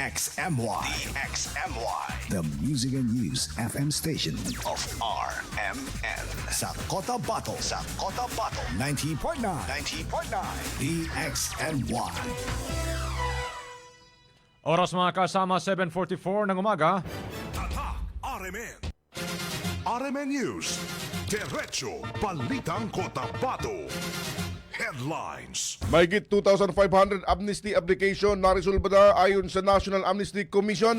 DXMY. DXMY. The Music and News FM station of RMN. Sa Cotabato. Sa Cotabato. 90.9. 90.9. DXMY. Oras mga kasama, 7:44 ng umaga. Tatak RMN. RMN News. Diretso Balitang Cotabato. Headlines. Mahigit 2,500 amnesty application na resolba na ayon sa National Amnesty Commission.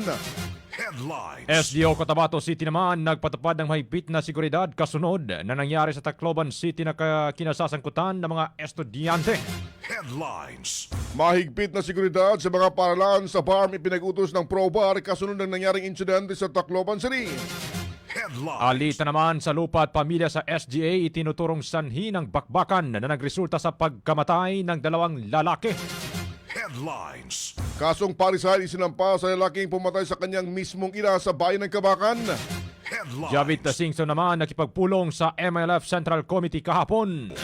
Headlines. SDO Cotabato City naman nagpatupad ng mahigpit na seguridad kasunod na nangyari sa Tacloban City na kinasasangkutan ng mga estudyante. Headlines. Mahigpit na seguridad sa mga paralan sa BARM ipinag-utos ng ProBAR kasunod ng nangyaring insidente sa Tacloban City. Headlines. Alita naman sa lupa at pamilya sa SGA itinuturong sanhi ng bakbakan na nagresulta sa pagkamatay ng dalawang lalaki. Headlines. Kasong parisal isinampa sa lalaking pumatay sa kanyang mismong ina sa bayan ng Kabakan. Headlines. Javit Singson naman nakipagpulong sa MLF Central Committee kahapon.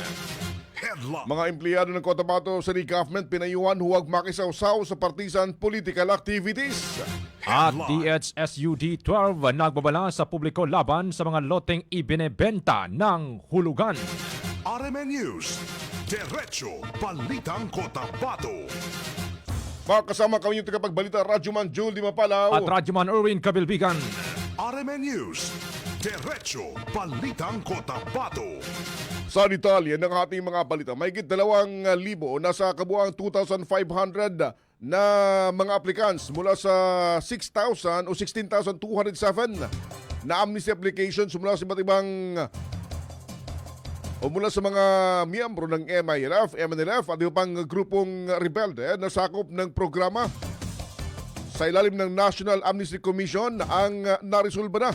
Headlines. Mga empleyado ng Cotabato City Government pinayuhan huwag makisawsaw sa partisan political activities. At DHSUD 12 nagbabala sa publiko laban sa mga loteng ibinebenta ng hulugan. RMN News. Diretso Balitang Cotabato. Makasama kami yung tagapagbalita Radyoman Jul Di Mapalaw. At Radyoman Erwin Kabilbigan. RMN News. Diretso Balitang Cotabato. Sa detalye ng ating mga balita, mahigit 2,000 nasa kabuang 2,500 na mga applicants mula sa 6,000 o 16,207 na amnesty applications mula sa iba't ibang o mula sa mga miyembro ng MILF, MNLF at iba pang grupong rebelde na sakop ng programa sa ilalim ng National Amnesty Commission ang naresolba na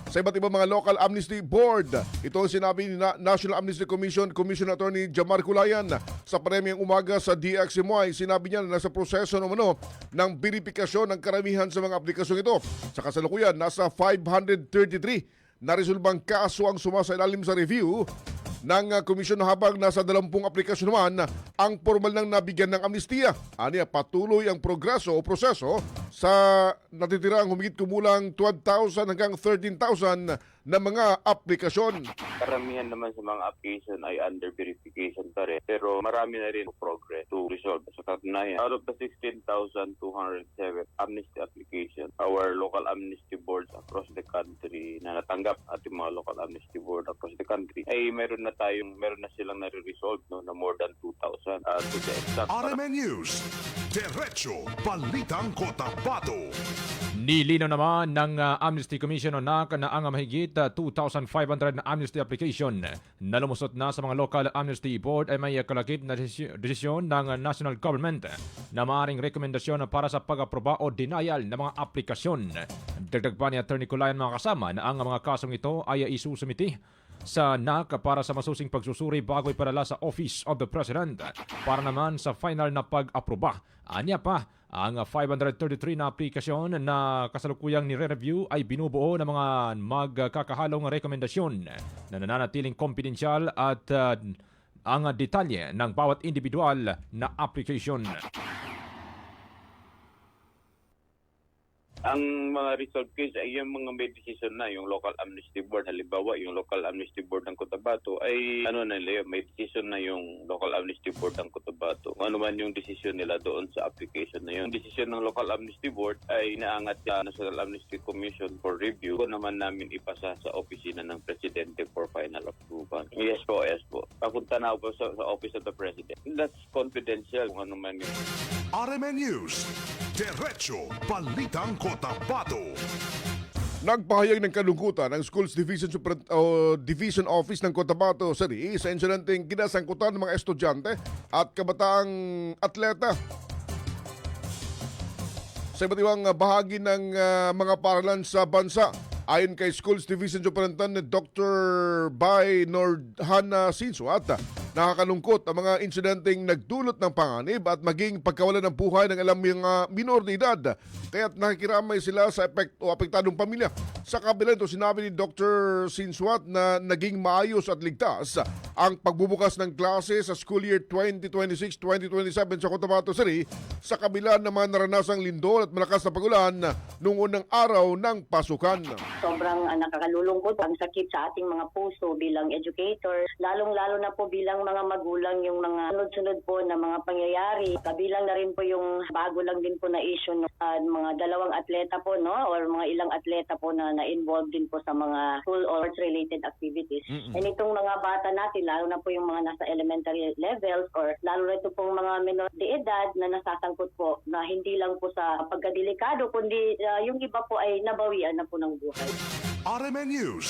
sa iba't ibang mga local amnesty board. Ito ang sinabi ni National Amnesty Commission Commission Attorney Jamar Culayan sa premyang umaga sa DXMY. Sinabi niya na nasa proseso ng verifikasyon ng karamihan sa mga aplikasyong ito. Sa kasalukuyan, nasa 533 na resolbang kaso ang sumasailalim sa review ng komisyon habang nasa 20 aplikasyon naman ang formal nang nabigyan ng amnestiya. Aniya, patuloy ang progreso o proseso sa natitirang humigit kumulang 12,000 hanggang 13,000 na mga aplikasyon. Karamihan naman sa mga application ay under verification pa rin. Pero marami na rin progress to resolve. Sa katunayan, out of the 16,207 amnesty application, our local amnesty boards across the country na natanggap ating mga local amnesty board across the country ay meron na silang nare-resolve na more than 2,000. To the exact RMN News. Diretso Balitang Cotabato. Nilinaw naman ng Amnesty Commission o NAC na ang mahigit 2,500 na amnesty application na lumusot na sa mga local amnesty board ay may kalakip na desisyon ng national government na maaaring rekomendasyon para sa pag-aproba o denial ng mga aplikasyon. Dagdag pa ni Attorney Culayan mga kasama na ang mga kasong ito ay isusumiti sa NAC para sa masusing pagsusuri bago ipadala sa Office of the President para naman sa final na pag-aproba. Anya pa, ang 533 na aplikasyon na kasalukuyang nire-review ay binubuo ng mga magkakahalong rekomendasyon na nananatiling confidential at ang detalye ng bawat individual na application. Ang mga resolved case ay yung mga may decision na yung local amnesty board. Halimbawa, yung local amnesty board ng Cotabato ay may decision na yung local amnesty board ng Cotabato. Kung ano man yung decision nila doon sa application na yun. Yung decision ng local amnesty board ay inaangat sa National Amnesty Commission for review. Kung naman namin ipasa sa opisina ng Presidente for final approval. Yes po. Papunta na po sa Office of the President. That's confidential kung ano man yung... RMN News. Diretso Balitang Cotabato. Nagpahayag ng kalungkutan ang Schools Division Office ng Cotabato City sa insidenteng kinasangkutan ng mga estudyante at kabataang atleta sa iba't ibang bahagi ng mga paralan sa bansa. Ayon kay Schools Division Superintendent Dr. Bay Nordhana Sinsuat, nakakalungkot ang mga insidenteng nagdulot ng panganib at maging pagkawalan ng buhay ng ilang mga minor de edad. Kaya't nakikiramay sila sa apektadong pamilya. Sa kabila nito, sinabi ni Dr. Sinswat na naging maayos at ligtas ang pagbubukas ng klase sa school year 2026-2027 sa Cotabato City sa kabila naman naranasang lindol at malakas na pagulan noong unang araw ng pasukan. Sobrang nakakalulungkot ang sakit sa ating mga puso bilang educator, lalong-lalo na po bilang mga magulang yung mga sunod-sunod po na mga pangyayari. Kabilang na rin po yung bago lang din po na issue ng mga dalawang atleta po, no, or mga ilang atleta po na na-involved din po sa mga school or related activities. And itong mga bata natin, lalo na po yung mga nasa elementary levels or lalo na ito pong mga menor de edad na nasasangkot po na hindi lang po sa pagkadelikado kundi yung iba po ay nabawian na po ng buhay. RMN News,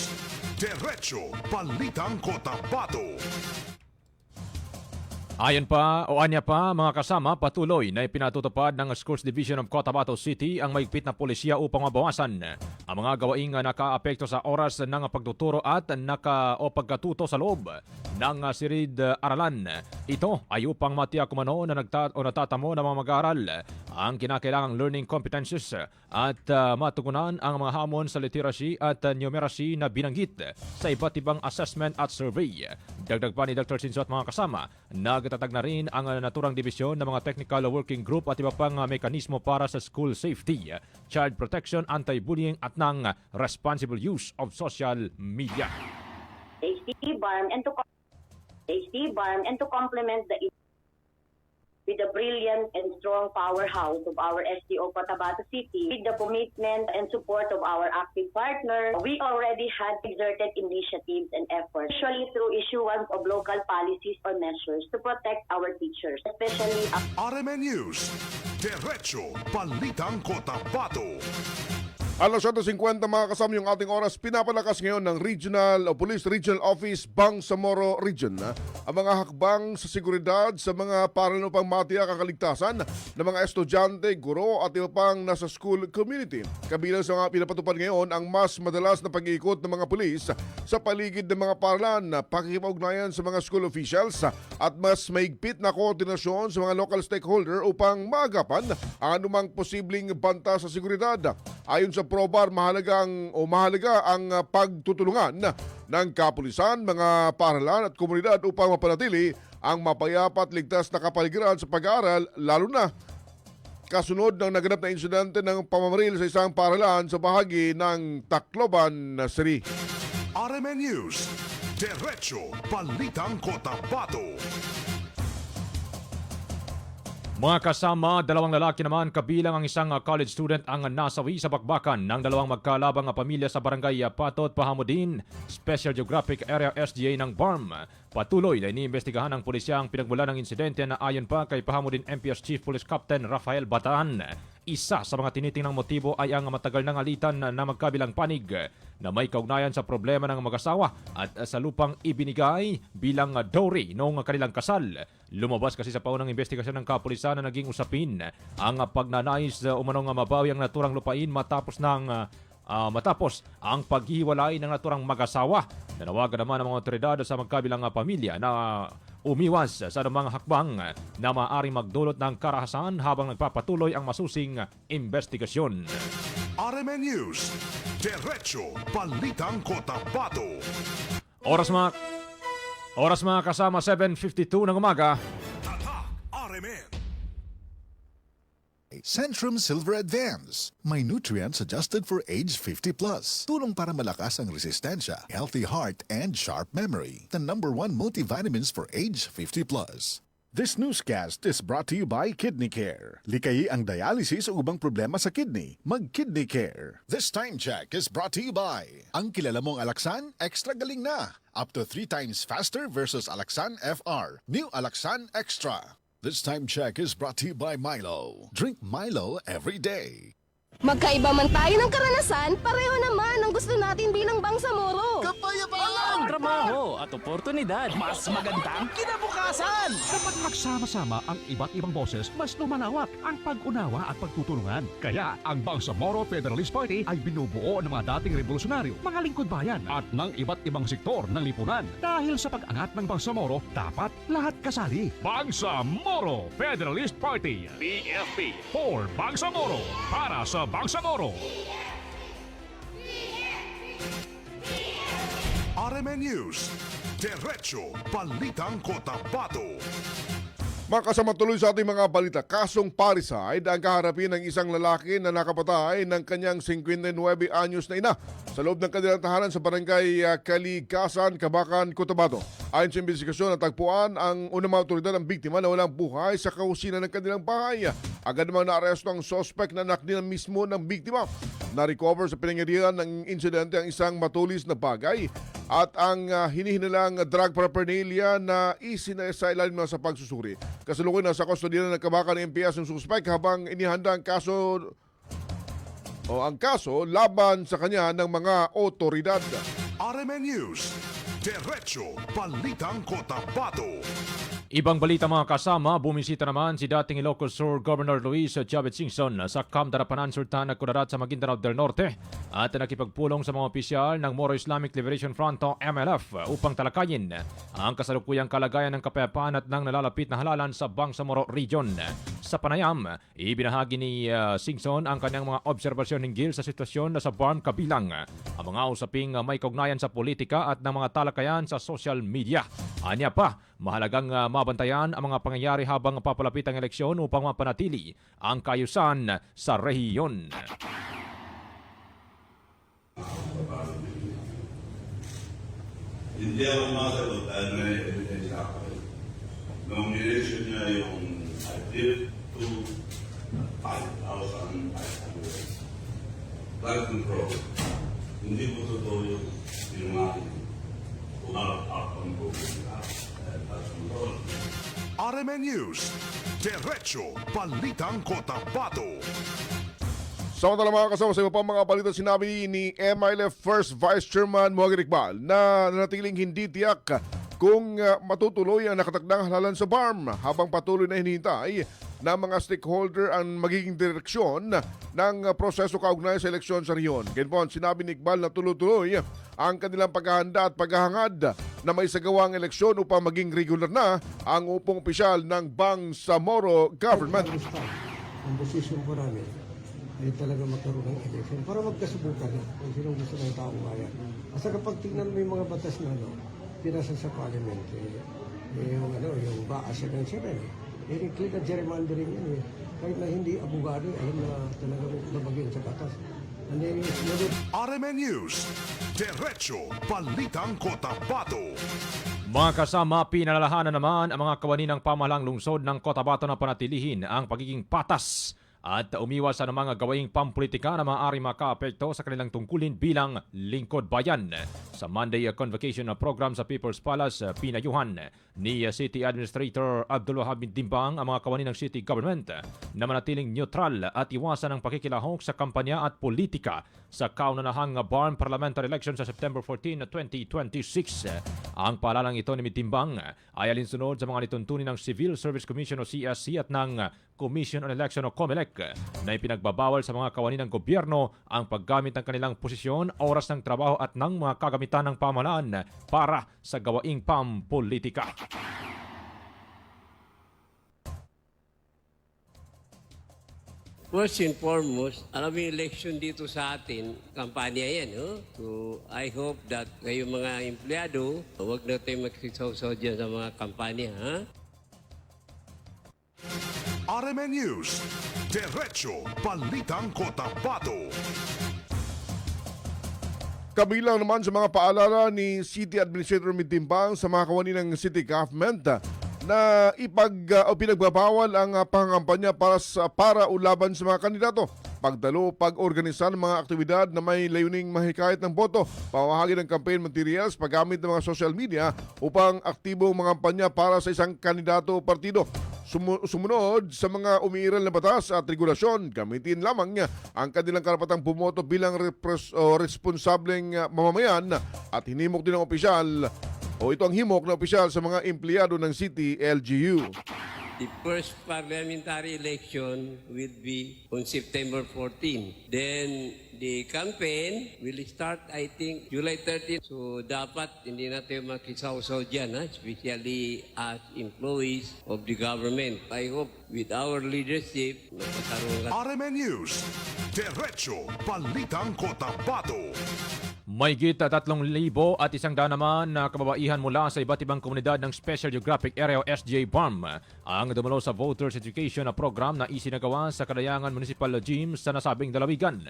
Diretso Balitang Cotabato. Ayon pa o anya pa mga kasama, patuloy na ipinatutupad ng Schools Division of Cotabato City ang mahigpit na polisiya upang mabawasan ang mga gawaing nakaapekto sa oras ng pagtuturo at pagkatuto sa loob ng silid-aralan. Ito ay upang matiyak umano na natatamo ng mga mag-aaral ang kinakailangang learning competencies at matugunan ang mga hamon sa literacy at numeracy na binanggit sa iba't ibang assessment at survey. Dagdag pa ni Dr. Sinso at mga kasama, nagtatag na rin ang naturang dibisyon ng mga technical working group at iba pang mekanismo para sa school safety, child protection, anti-bullying at ng responsible use of social media. HT-BARM and to complement with the brilliant and strong powerhouse of our SDO Cotabato City, with the commitment and support of our active partner, we already had exerted initiatives and efforts, usually through issuance of local policies or measures to protect our teachers, especially RMN News, Diretso Balitang Cotabato. Alas 7:50 mga kasama yung ating oras, pinapalakas ngayon ng Police Regional Office Bangsamoro Region ang mga hakbang sa seguridad sa mga para upang matiyak ang kaligtasan ng mga estudyante, guro at iba pang nasa school community. Kabilang sa mga pinapatupad ngayon ang mas madalas na pag-iikot ng mga pulis sa paligid ng mga paaralan, pakikipag-ugnayan sa mga school officials at mas maigpit na koordinasyon sa mga local stakeholder upang maagapan ang anumang posibleng banta sa seguridad. Ayon sa Probar, mahalaga ang pagtutulungan ng kapulisan, mga paaralan at komunidad upang mapanatili ang mapayapa at ligtas na kapaligiran sa pag-aaral, lalo na kasunod ng naganap na insidente ng pamamaril sa isang paaralan sa bahagi ng Tacloban City. RMN News, Diretso Balitang Cotabato. Mga kasama, dalawang lalaki naman kabilang ang isang college student ang nasawi sa bakbakan ng dalawang magkalabang pamilya sa barangay Patot, Pahamudin, Special Geographic Area SGA ng BARM. Patuloy na iniimbestigahan ng pulisya ang pinagmulan ng insidente na ayon pa kay Pahamudin MPS Chief Police Captain Rafael Bataan. Isa sa mga tinitingnang motibo ay ang matagal ng alitan na magkabilang panig na may kaugnayan sa problema ng mag-asawa at sa lupang ibinigay bilang dowry noong kanilang kasal. Lumabas kasi sa paunang investigasyon ng kapulisan na naging usapin ang pagnanais umanong mabawi ang naturang lupain matapos ang paghihiwalay ng naturang mag-asawa. Nanawagan naman ang mga otoridad sa magkabilang pamilya na umiwas sa mga hakbang na maaaring magdulot ng karahasan habang nagpapatuloy ang masusing investigasyon. RMN News, Diretso Balitang Cotabato. Oras mga kasama, 7:52 ng umaga. Tata RMN. Centrum Silver Advance. May nutrients adjusted for age 50 plus. Tulong para malakas ang resistensya, healthy heart, and sharp memory. The #1 multivitamins for age 50 plus. This newscast is brought to you by Kidney Care. Likayi ang dialysis o ubang problema sa kidney. Mag-Kidney Care. This time check is brought to you by ang kilala mong Alaxan, extra galing na. Up to 3 times faster versus Alaxan FR. New Alaxan Extra. This time check is brought to you by Milo. Drink Milo every day. Magkaiba man tayo ng karanasan, pareho naman ang gusto natin bilang Bangsamoro. Kapayapaan! Trabaho at oportunidad. Mas magandang kinabukasan! Kapag magsama-sama ang iba't ibang boses, mas lumalawak ang pag-unawa at pagtutulungan. Kaya ang Bangsamoro Federalist Party ay binubuo ng mga dating revolusyonaryo, mga lingkod bayan at ng iba't ibang sektor ng lipunan. Dahil sa pag-angat ng Bangsamoro, dapat lahat kasali. Bangsamoro Federalist Party. BFP for Bangsamoro. Para sa Bangsamoro. RMN News, Diretso Balitang Cotabato. Makasama tuloy sa ating mga balita, kasong parricide ang kaharapin ng isang lalaki na nakapatay ng kanyang 59 anyos na ina sa loob ng kanilang tahanan sa barangay Kalikasan, Kabakan, Cotabato. Ayon sa investigasyon, natagpuan ang unang mga otoridad ng biktima na walang buhay sa kahusinan ng kanilang bahay. Agad namang naaresto ang suspect na anak nila mismo ng biktima. Na-recover sa pinangyarihan ng insidente ang isang matulis na bagay at ang hinihinalang drug paraphernalia na isinasa ilalim na sa pagsusuri. Kasalukuyan nasa kustodiya ng Kabakan ng MPS ng suspect habang inihanda ang kaso laban sa kanya ng mga otoridad. RMN News, Diretso Balitang Cotabato. Ibang balita mga kasama, bumisita naman si dating Ilocos Sur Governor Luis Chavez Singson sa Camp Darapanan, Sultan Kudarat sa Maguindanao del Norte at nakipagpulong sa mga opisyal ng Moro Islamic Liberation Front o MLF upang talakayin ang kasalukuyang kalagayan ng kapayapaan at ng nalalapit na halalan sa Bangsamoro Region. Sa panayam, ibinahagi ni Singson ang kanyang mga obserbasyon hinggil sa sitwasyon sa BARM kabilang ang mga usaping may kaugnayan sa politika at ng mga talakayan sa social media. Anya pa, mahalagang mabantayan ang mga pangyayari habang papalapit ang eleksyon upang mapanatili ang kaayusan sa rehiyon. Hindi ako masagot dahil may evidence ako. Nomination niya yung I did to 5,500. Blood control. Hindi po totoo yung pinumahin. Umarap-arap ang program. RMN News, Diretso Balitang Cotabato. Samantala mga kasama sa iba pang mga balita, sinabi ni MILF First Vice Chairman Muhammad Iqbal na nanatiling hindi tiyak kung matutuloy ang nakatakdang halalan sa BARM habang patuloy na hinihintay na mga stakeholder ang magiging direksyon ng proseso kaugnay sa eleksyon sa riyon. Ganyan sinabi ni Iqbal na tuloy-tuloy ang kanilang paghahanda at paghahangad na may sagawang eleksyon upang maging regular na ang upong opisyal ng Bangsamoro Government. Ang desisyon po namin ay talaga magkaroon ng election para magkasubukan na kung sinong gusto ng taong bayan. At sa kapag tignan mo yung mga batas na pinasa sa parliament, yung baas ng 7, i-click at gerrymandering yan. Kahit na hindi abogado, alam na talaga nabagyan sa batas. And then, RMN News, Diretso Balitang Cotabato. Mga kasama, pinalalahanan naman ang mga kawani ng pamahalang lungsod ng Cotabato na panatilihin ang pagiging patas at umiwas sa mga gawaing pampolitika na maaari makaapekto sa kanilang tungkulin bilang lingkod bayan. Sa Monday Convocation Program sa People's Palace, pinayuhan ni City Administrator Abdul Wahab Dimbang ang mga kawani ng city government na manatiling neutral at iwasan ang pakikilahok sa kampanya at politika sa kaunanahang BARM Parliamentary Election sa September 14, 2026. Ang paalalang ito ni Dimbang ay alinsunod sa mga lituntunin ng Civil Service Commission o CSC at ng Commission on Election o COMELEC na ipinagbabawal sa mga kawani ng gobyerno ang paggamit ng kanilang posisyon, oras ng trabaho at ng mga kagamitan ng pamahalaan para sa gawaing pampolitika. First and foremost, alam mo yung election dito sa atin, kampanya yan, So, I hope that kayong mga empleyado, huwag na tayo magsisaw-saw dyan sa mga kampanya, RMN News, Diretso Balitang Cotabato. Kabilang naman sa mga paalala ni City Administrator Mitimbang sa mga kawani ng city government na pinagbabawal ang pangampanya para ulaban sa mga kandidato. Pagdalo, pag-organisa ng mga aktibidad na may layuning mahikayat ng boto, pamahagi ng campaign materials, paggamit ng mga social media upang aktibong mga kampanya para sa isang kandidato o partido. Sumunod sa mga umiiral na batas at regulasyon, gamitin lamang ang kanilang karapatang bumoto bilang responsableng mamamayan at hinimok din ng opisyal ito ang himok na opisyal sa mga empleyado ng City LGU. The first parliamentary election will be on September 14. Then the campaign will start, I think, July 13. So dapat hindi natin makisaw-saw dyan, especially as employees of the government. I hope with our leadership, RMN News, Diretso Balitang Cotabato. Mahigit 3,000 at 100 naman na kababaihan mula sa iba't ibang komunidad ng Special Geographic Area o SGA BARM ang dumalo sa Voters Education na program na isinagawa sa Kadayangan Municipal Gym sa nasabing lalawigan.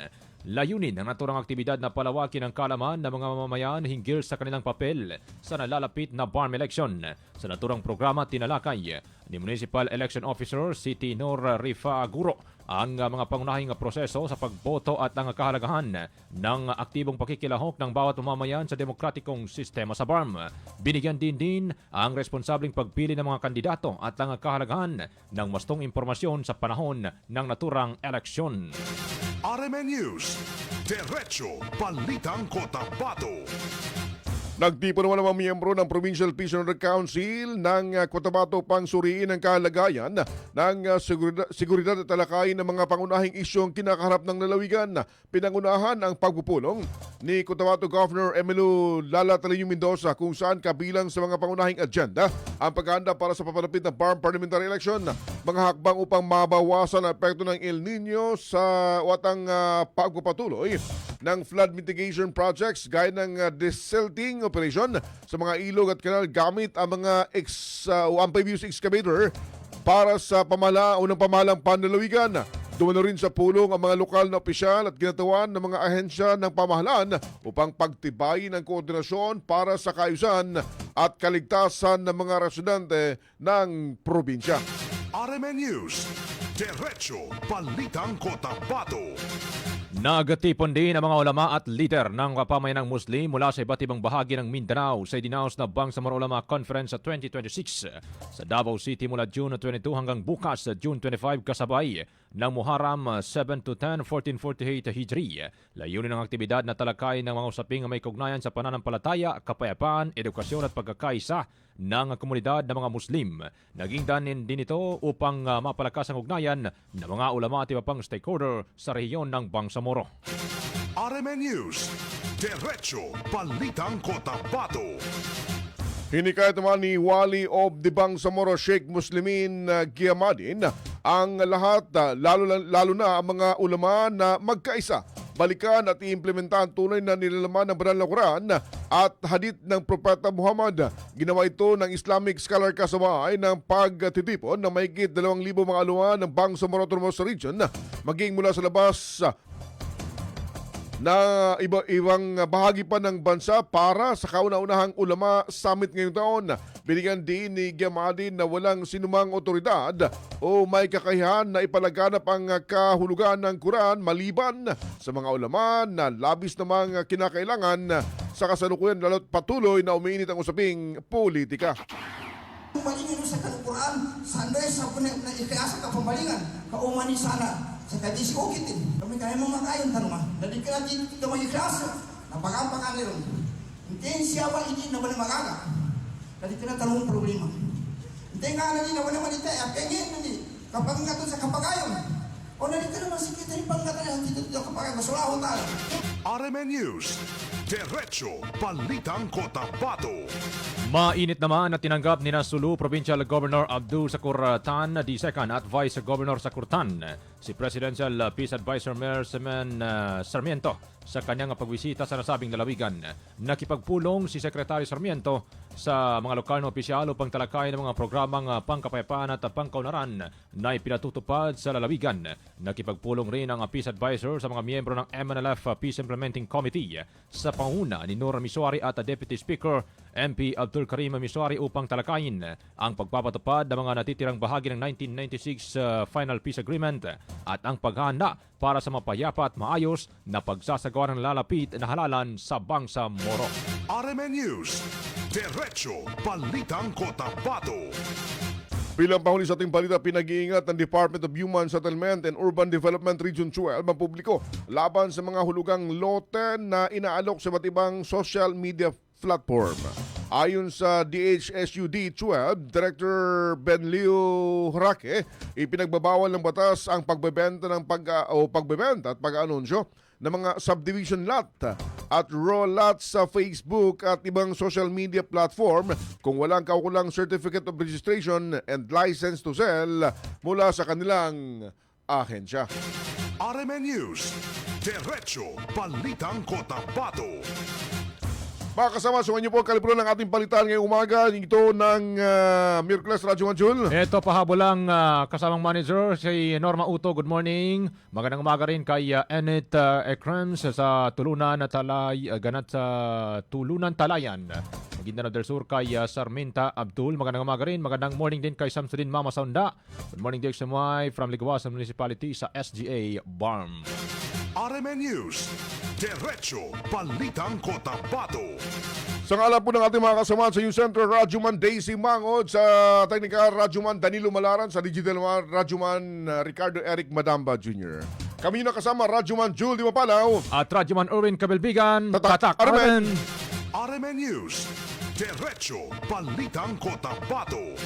Layunin ng naturang aktibidad na palawakin ang kalaman ng mga mamamayan hinggil sa kanilang papel sa nalalapit na BARM election. Sa naturang programa tinalakay ni Municipal Election Officer City Nor Rifa Aguro ang mga pangunahing proseso sa pagboto at ang kahalagahan ng aktibong pakikilahok ng bawat mamamayan sa demokratikong sistema sa BARM. Binigyan din ang responsableng pagpili ng mga kandidato at ang kahalagahan ng mastong impormasyon sa panahon ng naturang eleksyon. RMN News, Diretso Balitang Cotabato. Nagtipo naman ang mga miyembro ng Provincial Peace and Order Council ng Cotabato pang suriin ang kalagayan ng seguridad at talakayin ng mga pangunahing isyong kinakaharap ng lalawigan. Pinangunahan ang pagpupulong ni Cotabato Governor Emilio Lala Talino Mendoza kung saan kabilang sa mga pangunahing agenda ang paghahanda para sa papalapit na BARM Parliamentary Election, mga hakbang upang mabawasan ang epekto ng El Nino sa watang pagpapatuloy ng flood mitigation projects gaya ng desilting operation sa mga ilog at kanal gamit ang mga amphibious excavator para sa unang pamahalang panlalawigan. Dumano rin sa pulong ang mga lokal na opisyal at ginatawan ng mga ahensya ng pamahalaan upang pagtibayin ang koordinasyon para sa kaayusan at kaligtasan ng mga residente ng probinsya. RMN News, Diretso Balitang Cotabato. Nagatipon din ang mga ulama at leader ng kapamayanang Muslim mula sa iba't ibang bahagi ng Mindanao sa idinaos na Bangsamoro Ulama Conference 2026 sa Davao City mula June 22 hanggang bukas sa June 25 kasabay ng Muharram 7 to 10, 1448 Hijri. Layunin ng aktibidad na talakayin ng mga usaping may kaugnayan sa pananampalataya, kapayapaan, edukasyon at pagkakaisa ng komunidad ng mga Muslim. Naging danin din ito upang mapalakas ang ugnayan ng mga ulama at iba pang stakeholder sa rehiyon ng Bangsamoro. RMN News, Diretso Balitang Cotabato. Hinikayat naman ni Wali of the Bangsamoro Sheikh Muslimin Giamadin ang lahat, lalo na ang mga ulama na magkaisa, balikan at iimplementahan tunay na nilalaman ng banal na Quran at hadith ng Propeta Muhammad. Ginawa ito ng Islamic scholar kasabay ng pagtitipon ng mahigit 2,000 mga ulama ng Bangsamoro Autonomous Region maging mula sa labas na ibang bahagi pa ng bansa para sa kauna-unahang ulama summit ngayong taon. Binigyan din ni Giamadin na walang sinumang otoridad o may kakayahan na ipalaganap ang kahulugan ng Quran maliban sa mga ulama na labis namang kinakailangan sa kasalukuyan lalo't patuloy na umiinit ang usaping politika. Pambalingan sa Quran, sanday sa ikasa ka pambalingan, kaumani sana sa kadisi ukitin. Kami kaya mo makayon tanong dali ka natin ito may ikasa, napagampakan nila. Hindi siya ba hindi na wala magaga? Dali ka na tanong problema. Hindi nga na na wala manita, apengin na di, kapag nga sa kapagayon. O dali ka naman sikita yung pangkatayan dito kapagayon, masulaho tayo. RMN News, Diretso Balitang Cotabato. Mainit naman na tinanggap ni Sulu Provincial Governor Abdul Sakur Tan II at Vice Governor Sakur Tan si Presidential Peace Advisor Mayor Semen Sarmiento sa kanyang pagbisita sa nasabing lalawigan. Nakipagpulong si Secretary Sarmiento sa mga lokal na opisyal upang talakayin ang mga programang pangkapayapaan at pangkaunlaran na ipinatutupad sa lalawigan. Nakipagpulong rin ang Peace Advisor sa mga miyembro ng MNLF Peace Implementing Committee sa panguna ni Nur Misuari at Deputy Speaker MP Abdul Karim Misuari upang talakayin ang pagpapatupad ng mga natitirang bahagi ng 1996 Final Peace Agreement at ang paghahanda para sa mapayapa at maayos na pagsasagawa ng lalapit na halalan sa Bangsamoro. RMN News, Diretso Balitang Cotabato. Bilang pahuli sa ating balita, pinag-iingat ng Department of Human Settlement and Urban Development Region 12 ang publiko laban sa mga hulugang lote na inaalok sa iba't ibang social media platform. Ayon sa DHSUD 12, Director Benlio Hraque, ipinagbabawal ng batas ang pagbebenta ng pagbebenta at pag-anunsyo ng mga subdivision lot at raw lots sa Facebook at ibang social media platform kung walang kaukulang certificate of registration and license to sell mula sa kanilang ahensya. RMN News, Diretso Balitang Cotabato. Mga kasama, sumayin niyo po ang kalibro ng ating palitan ngayong umaga. Ito ng Miyerkules, Radyo Manjul. Ito pahabol lang kasamang manager si Norma Uto. Good morning. Magandang umaga rin kay Enid Ekrans sa Tulunan Ganat sa Tulunan Talayan. Maguindanao del Sur kay Sarminta Abdul. Magandang umaga rin. Magandang morning din kay Samsudin Mama Saunda. Good morning din sa Moy from Ligawasan Municipality sa SGA Barm. RMN News, Diretso Balitang Cotabato. Sa ngalan po ng ating mga kasama sa Youth Center, Radyoman Daisy Mangod, sa Teknika Radyoman Danilo Malaran, sa Digital Radyoman Ricardo Eric Madamba Jr. Kami na kasama Radyoman Jul Di Mapalaw at Radyoman Erwin Kabelbigan. Tatak RMN News, Diretso Balitang Cotabato.